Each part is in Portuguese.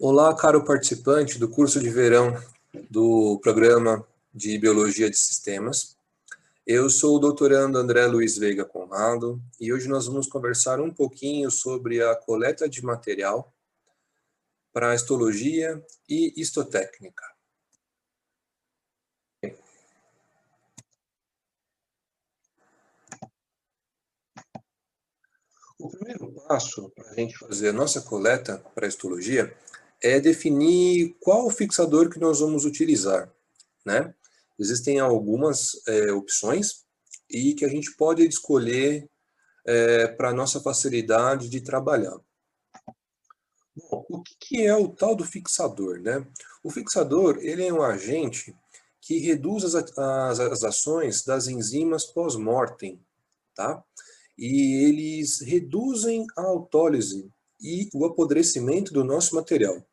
Olá, caro participante do curso de verão do programa de Biologia de Sistemas. Eu sou o doutorando André Luiz Veiga Conrado e hoje nós vamos conversar um pouquinho sobre a coleta de material para histologia e histotécnica. O primeiro passo para a gente fazer a nossa coleta para histologia é definir qual o fixador que nós vamos utilizar, né? Existem algumas opções e que a gente pode escolher para nossa facilidade de trabalhar. Bom, o que é o tal do fixador, né? O fixador, ele é um agente que reduz as ações das enzimas pós-mortem, tá? E eles reduzem a autólise e o apodrecimento do nosso material.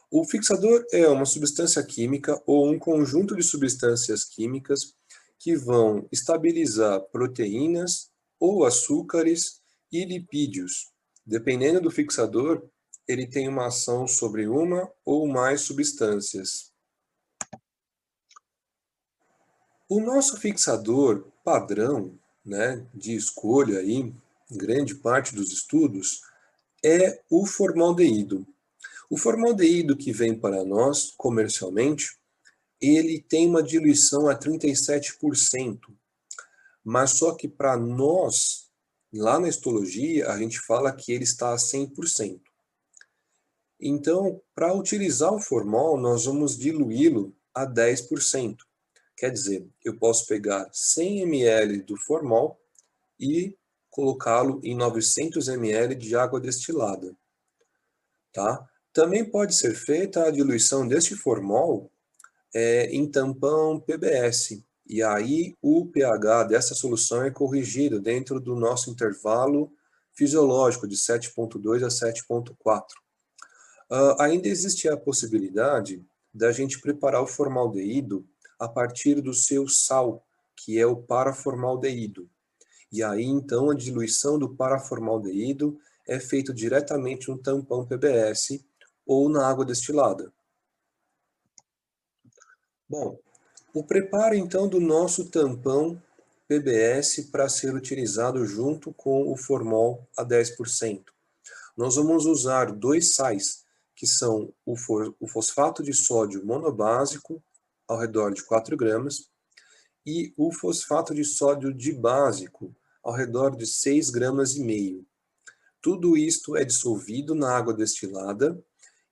O fixador é uma substância química ou um conjunto de substâncias químicas que vão estabilizar proteínas ou açúcares e lipídios. Dependendo do fixador, ele tem uma ação sobre uma ou mais substâncias. O nosso fixador padrão, né, de escolha aí, em grande parte dos estudos, é o formaldeído. O formaldeído que vem para nós comercialmente, ele tem uma diluição a 37%, mas só que para nós, lá na histologia, a gente fala que ele está a 100%. Então, para utilizar o formol, nós vamos diluí-lo a 10%. Quer dizer, eu posso pegar 100 ml do formol e colocá-lo em 900 ml de água destilada, tá? Também pode ser feita a diluição deste formol em tampão PBS, e aí o pH dessa solução é corrigido dentro do nosso intervalo fisiológico de 7,2 a 7,4. Ainda existe a possibilidade da gente preparar o formaldeído a partir do seu sal, que é o paraformaldeído. E aí, então, a diluição do paraformaldeído é feita diretamente no tampão PBS ou na água destilada. Bom, o preparo, então, do nosso tampão PBS para ser utilizado junto com o formol a 10%. Nós vamos usar dois sais, que são o fosfato de sódio monobásico, ao redor de 4 gramas, e o fosfato de sódio dibásico, ao redor de 6,5 gramas. Tudo isto é dissolvido na água destilada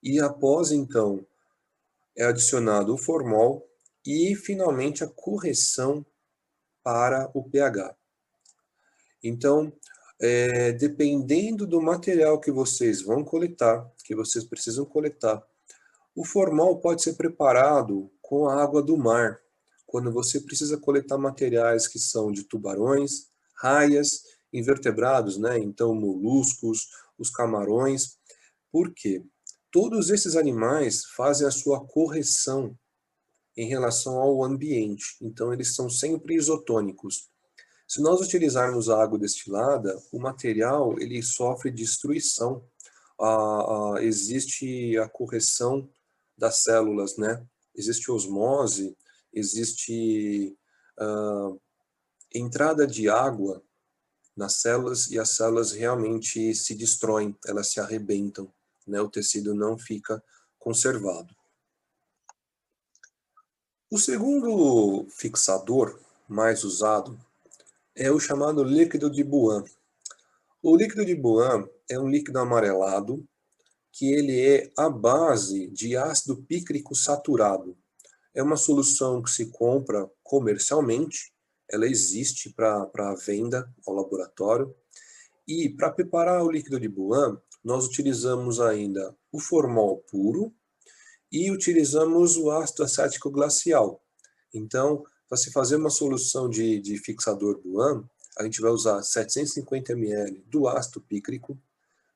e após, então, é adicionado o formol e, finalmente, a correção para o pH. Então, dependendo do material que vocês vão coletar, que vocês precisam coletar, o formol pode ser preparado com a água do mar, quando você precisa coletar materiais que são de tubarões, raias, invertebrados, né? Então, moluscos, os camarões. Por quê? Todos esses animais fazem a sua correção em relação ao ambiente, então eles são sempre isotônicos. Se nós utilizarmos a água destilada, o material ele sofre destruição. Existe a correção das células, né? Existe osmose, existe entrada de água nas células e as células realmente se destroem, elas se arrebentam, né? O tecido não fica conservado. O segundo fixador mais usado é o chamado líquido de Buan. O líquido de Buan é um líquido amarelado que ele é a base de ácido pícrico saturado. É uma solução que se compra comercialmente, ela existe para venda ao laboratório. E para preparar o líquido de Buan, nós utilizamos ainda o formol puro e utilizamos o ácido acético glacial. Então, para se fazer uma solução de fixador Buan, a gente vai usar 750 ml do ácido pícrico,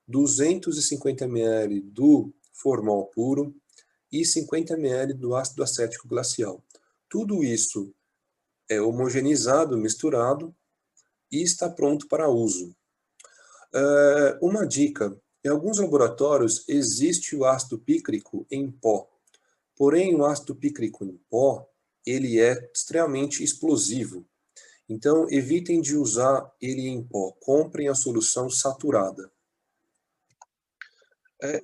250 ml do formol puro e 50 ml do ácido acético glacial. Tudo isso é homogeneizado, misturado e está pronto para uso. Uma dica Em alguns laboratórios existe o ácido pícrico em pó, porém o ácido pícrico em pó, ele é extremamente explosivo. Então, evitem de usar ele em pó, comprem a solução saturada.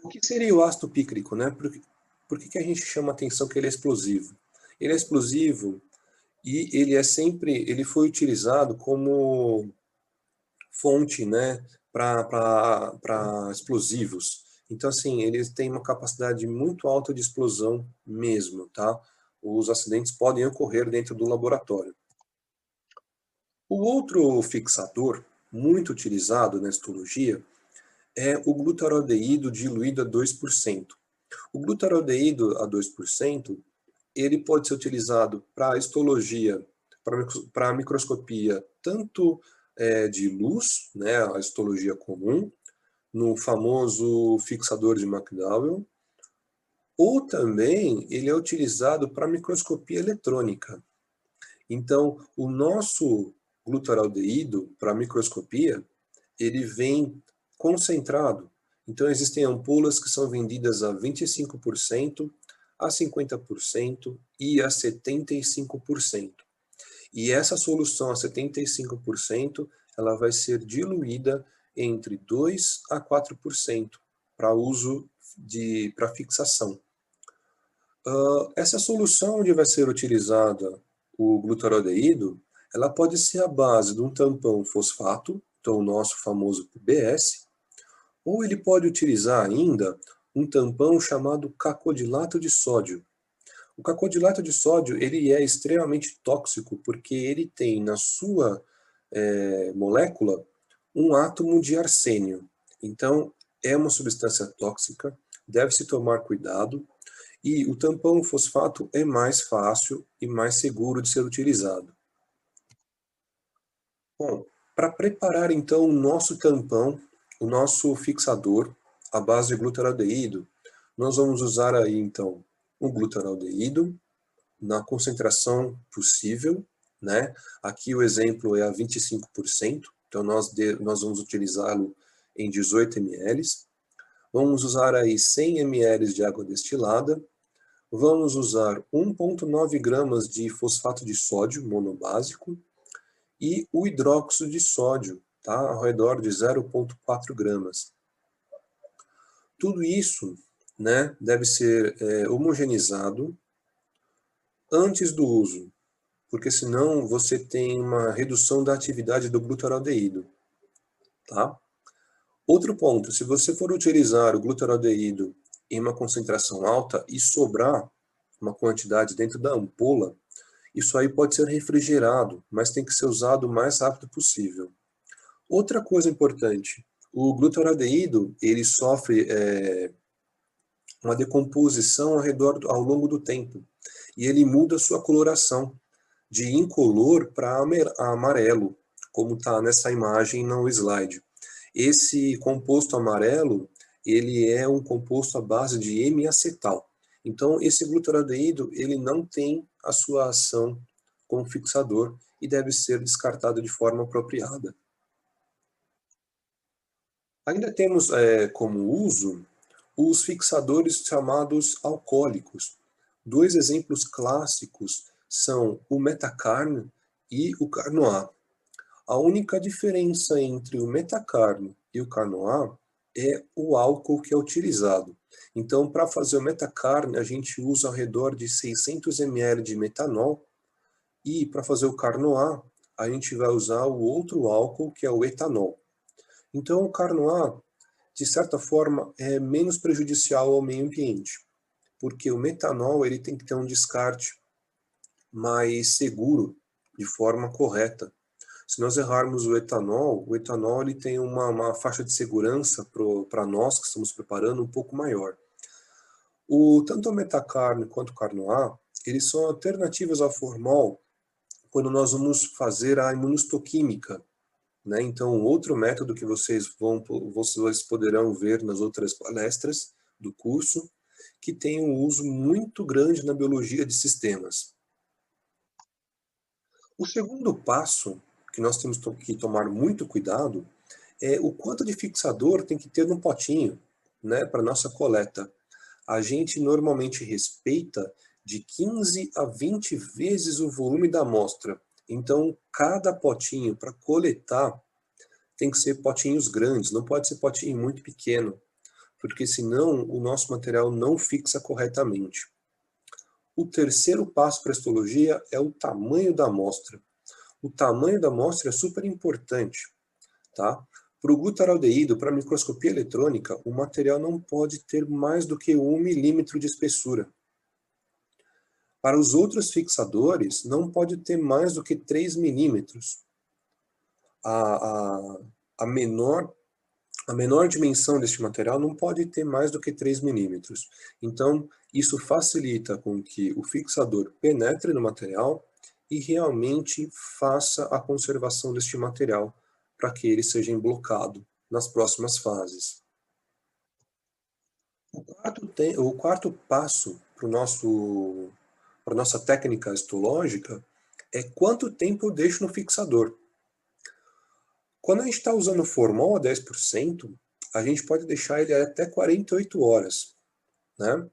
O que seria o ácido pícrico, né? Por que a gente chama a atenção que ele é explosivo? Ele é explosivo e ele foi utilizado como fonte, né, para explosivos. Então, assim, eles têm uma capacidade muito alta de explosão mesmo, tá? Os acidentes podem ocorrer dentro do laboratório. O outro fixador, muito utilizado na histologia, é o glutarodeído diluído a 2%. O glutarodeído a 2%, ele pode ser utilizado para histologia, para microscopia, tanto de luz, né, a histologia comum, no famoso fixador de McDowell, ou também ele é utilizado para microscopia eletrônica. Então, o nosso glutaraldeído para microscopia, ele vem concentrado. Então, existem ampolas que são vendidas a 25%, a 50% e a 75%. E essa solução a 75%, ela vai ser diluída entre 2 a 4% para uso para fixação. Essa solução onde vai ser utilizada o glutarodeído, ela pode ser a base de um tampão fosfato, então o nosso famoso PBS, ou ele pode utilizar ainda um tampão chamado cacodilato de sódio. O cacodilato de sódio ele é extremamente tóxico porque ele tem na sua molécula um átomo de arsênio. Então, é uma substância tóxica, deve-se tomar cuidado, e o tampão fosfato é mais fácil e mais seguro de ser utilizado. Bom, para preparar então o nosso tampão, o nosso fixador, à base de glutaraldeído, nós vamos usar aí então o glutaraldeído na concentração possível, né? Aqui o exemplo é a 25%, então nós vamos utilizá-lo em 18 ml. Vamos usar aí 100 ml de água destilada. Vamos usar 1,9 gramas de fosfato de sódio monobásico e o hidróxido de sódio, tá? Ao redor de 0,4 gramas. Tudo isso, né, deve ser homogeneizado antes do uso, porque senão você tem uma redução da atividade do glutaraldeído, tá? Outro ponto, se você for utilizar o glutaraldeído em uma concentração alta e sobrar uma quantidade dentro da ampola, isso aí pode ser refrigerado, mas tem que ser usado o mais rápido possível. Outra coisa importante, o glutaraldeído, ele sofre uma decomposição ao longo do tempo, e ele muda sua coloração de incolor para amarelo, como está nessa imagem no slide. Esse composto amarelo, ele é um composto à base de M-acetal. Então, esse glutaraldeído, ele não tem a sua ação como fixador e deve ser descartado de forma apropriada. Ainda temos como uso os fixadores chamados alcoólicos. Dois exemplos clássicos são o metacarno e o carnoá. A única diferença entre o metacarno e o carnoá é o álcool que é utilizado. Então, para fazer o metacarno, a gente usa ao redor de 600 ml de metanol, e para fazer o carnoá, a gente vai usar o outro álcool, que é o etanol. Então, o carnoá, de certa forma, é menos prejudicial ao meio ambiente, porque o metanol ele tem que ter um descarte mais seguro, de forma correta. Se nós errarmos o etanol ele tem uma faixa de segurança para nós que estamos preparando um pouco maior. Tanto o metacarno quanto o carnoá, eles são alternativas ao formol quando nós vamos fazer a imunistoquímica, né? Então, outro método que vocês poderão ver nas outras palestras do curso, que tem um uso muito grande na biologia de sistemas. O segundo passo, que nós temos que tomar muito cuidado, é o quanto de fixador tem que ter no potinho, né, para nossa coleta. A gente normalmente respeita de 15 a 20 vezes o volume da amostra. Então, cada potinho para coletar tem que ser potinhos grandes, não pode ser potinho muito pequeno, porque senão o nosso material não fixa corretamente. O terceiro passo para a histologia é o tamanho da amostra. O tamanho da amostra é super importante, tá? Para o glutaraldeído, para a microscopia eletrônica, o material não pode ter mais do que 1 milímetro de espessura. Para os outros fixadores, não pode ter mais do que 3 milímetros. A menor dimensão deste material não pode ter mais do que 3 milímetros. Então, isso facilita com que o fixador penetre no material e realmente faça a conservação deste material para que ele seja emblocado nas próximas fases. O quarto passo para a nossa técnica histológica é quanto tempo eu deixo no fixador. Quando a gente está usando o formol a 10%, a gente pode deixar ele até 48 horas, né?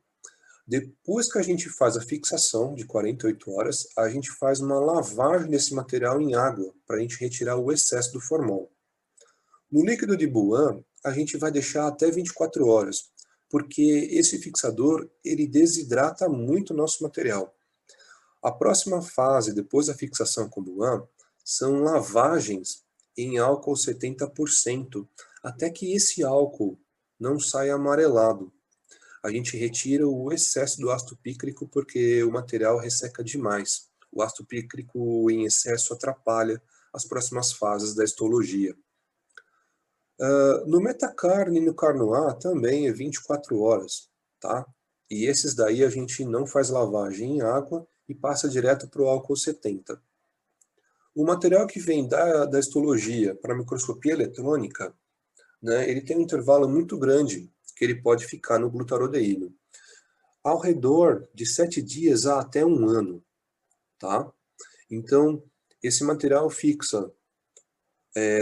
Depois que a gente faz a fixação de 48 horas, a gente faz uma lavagem desse material em água, para a gente retirar o excesso do formol. No líquido de Bouin, a gente vai deixar até 24 horas, porque esse fixador, ele desidrata muito o nosso material. A próxima fase, depois da fixação com Bouin, são lavagens em álcool 70%, até que esse álcool não saia amarelado. A gente retira o excesso do ácido pícrico porque o material resseca demais. O ácido pícrico em excesso atrapalha as próximas fases da histologia. No metacarne e no carnoá também é 24 horas, tá? E esses daí a gente não faz lavagem em água e passa direto para o álcool 70. O material que vem da histologia para a microscopia eletrônica, né, ele tem um intervalo muito grande que ele pode ficar no glutarodeído. Ao redor de 7 dias a até 1 ano, tá? Então, esse material fixa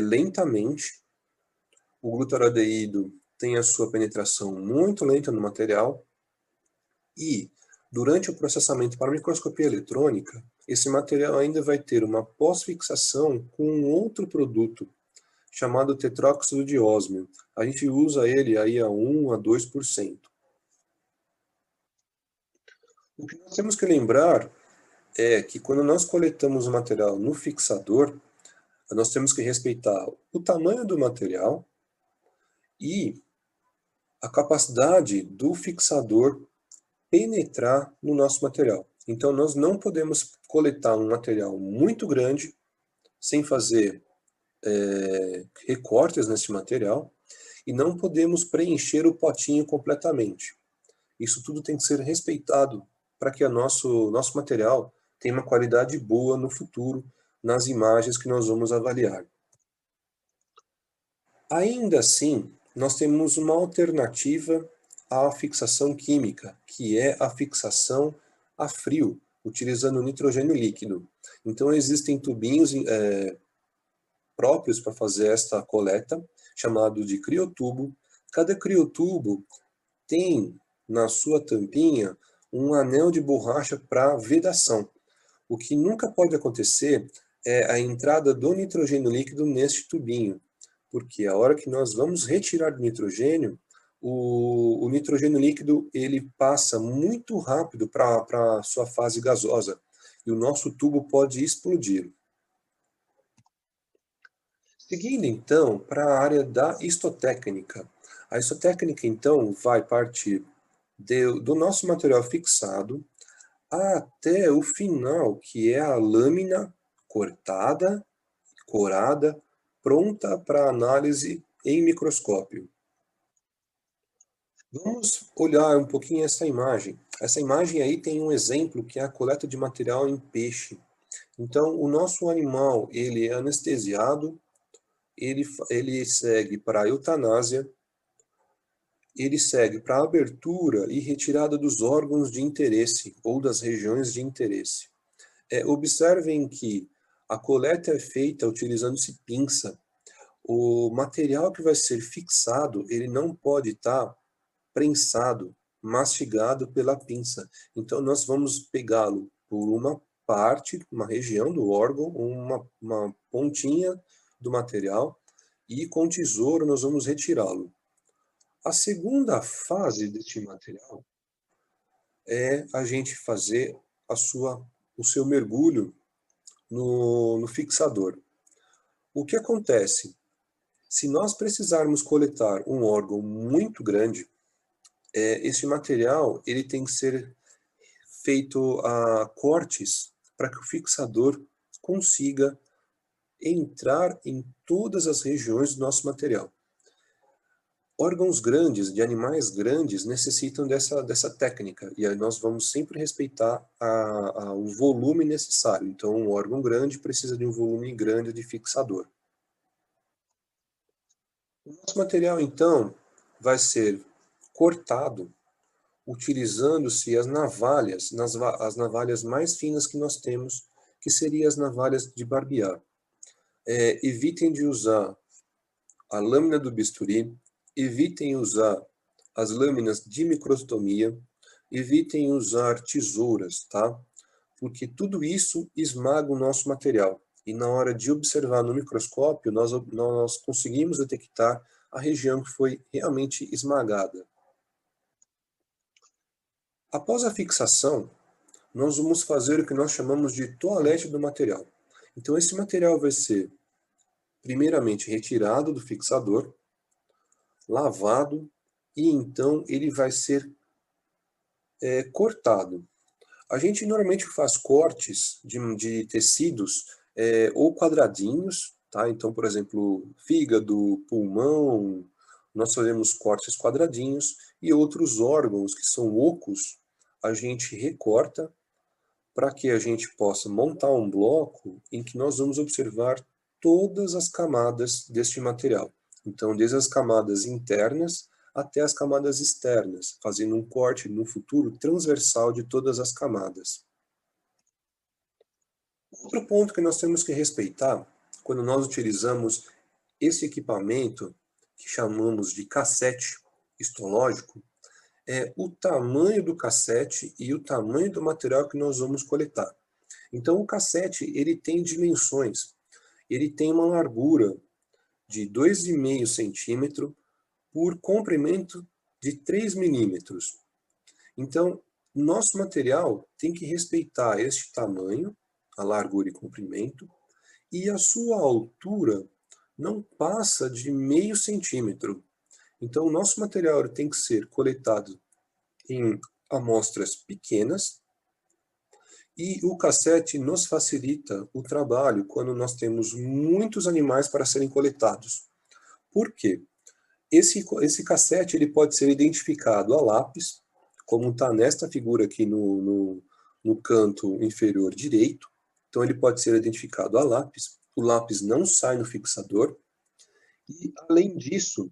lentamente. O glutarodeído tem a sua penetração muito lenta no material e, durante o processamento para microscopia eletrônica, esse material ainda vai ter uma pós-fixação com um outro produto, chamado tetróxido de ósmio. A gente usa ele aí a 1 a 2%. O que nós temos que lembrar é que quando nós coletamos o material no fixador, nós temos que respeitar o tamanho do material e a capacidade do fixador penetrar no nosso material. Então, nós não podemos coletar um material muito grande sem fazer recortes nesse material e não podemos preencher o potinho completamente. Isso tudo tem que ser respeitado para que o nosso material tenha uma qualidade boa no futuro, nas imagens que nós vamos avaliar. Ainda assim, nós temos uma alternativa à fixação química, que é a fixação a frio, utilizando nitrogênio líquido. Então, existem tubinhos próprios para fazer esta coleta, chamado de criotubo. Cada criotubo tem na sua tampinha um anel de borracha para vedação. O que nunca pode acontecer é a entrada do nitrogênio líquido neste tubinho, porque a hora que nós vamos retirar o nitrogênio, o nitrogênio líquido ele passa muito rápido para a sua fase gasosa e o nosso tubo pode explodir. Seguindo então para a área da histotécnica. A histotécnica então vai partir do nosso material fixado até o final, que é a lâmina cortada, corada, pronta para análise em microscópio. Vamos olhar um pouquinho essa imagem. Essa imagem aí tem um exemplo que é a coleta de material em peixe. Então, o nosso animal, ele é anestesiado, ele segue para a eutanásia, ele segue para a abertura e retirada dos órgãos de interesse ou das regiões de interesse. Observem que a coleta é feita utilizando-se pinça. o material que vai ser fixado, ele não pode estar prensado, mastigado pela pinça. Então, nós vamos pegá-lo por uma parte, uma região do órgão, uma pontinha do material, e com tesouro nós vamos retirá-lo. A segunda fase deste material é a gente fazer o seu mergulho no fixador. O que acontece? Se nós precisarmos coletar um órgão muito grande, esse material ele tem que ser feito a cortes para que o fixador consiga entrar em todas as regiões do nosso material. Órgãos grandes, de animais grandes, necessitam dessa técnica, e aí nós vamos sempre respeitar o volume necessário. Então, um órgão grande precisa de um volume grande de fixador. O nosso material, então, vai ser cortado utilizando-se as navalhas, as navalhas mais finas que nós temos, que seriam as navalhas de barbear. Evitem de usar a lâmina do bisturi, evitem usar as lâminas de microstomia, evitem usar tesouras, tá? Porque tudo isso esmaga o nosso material. E na hora de observar no microscópio, nós conseguimos detectar a região que foi realmente esmagada. Após a fixação, nós vamos fazer o que nós chamamos de toalete do material. Então, esse material vai ser, primeiramente, retirado do fixador, lavado, e então ele vai ser cortado. A gente normalmente faz cortes de tecidos ou quadradinhos, tá? Então, por exemplo, fígado, pulmão, nós fazemos cortes quadradinhos, e outros órgãos que são ocos, a gente recorta para que a gente possa montar um bloco em que nós vamos observar todas as camadas deste material. Então, desde as camadas internas até as camadas externas, fazendo um corte no futuro transversal de todas as camadas. Outro ponto que nós temos que respeitar, quando nós utilizamos esse equipamento, que chamamos de cassete histológico, é o tamanho do cassete e o tamanho do material que nós vamos coletar. Então, o cassete ele tem dimensões. Ele tem uma largura de 2,5 centímetros por comprimento de 3 milímetros. Então, nosso material tem que respeitar este tamanho, a largura e comprimento, e a sua altura não passa de meio centímetro. Então, o nosso material tem que ser coletado em amostras pequenas, e o cassete nos facilita o trabalho quando nós temos muitos animais para serem coletados. Por quê? Esse cassete ele pode ser identificado a lápis, como está nesta figura aqui no canto inferior direito. Então, ele pode ser identificado a lápis. O lápis não sai no fixador. E, além disso,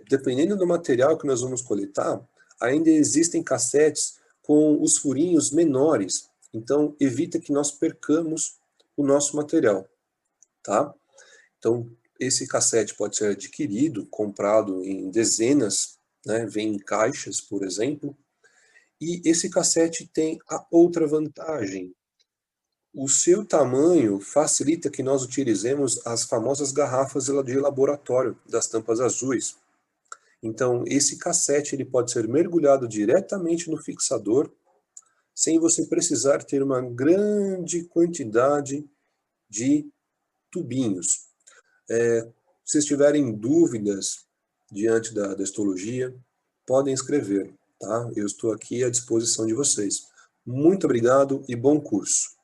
dependendo do material que nós vamos coletar, ainda existem cassetes com os furinhos menores. Então, evita que nós percamos o nosso material, tá? Então, esse cassete pode ser adquirido, comprado em dezenas, né? Vem em caixas, por exemplo. E esse cassete tem a outra vantagem. O seu tamanho facilita que nós utilizemos as famosas garrafas de laboratório, das tampas azuis. Então, esse cassete ele pode ser mergulhado diretamente no fixador, sem você precisar ter uma grande quantidade de tubinhos. Se vocês tiverem dúvidas diante da histologia, podem escrever, tá? Eu estou aqui à disposição de vocês. Muito obrigado e bom curso.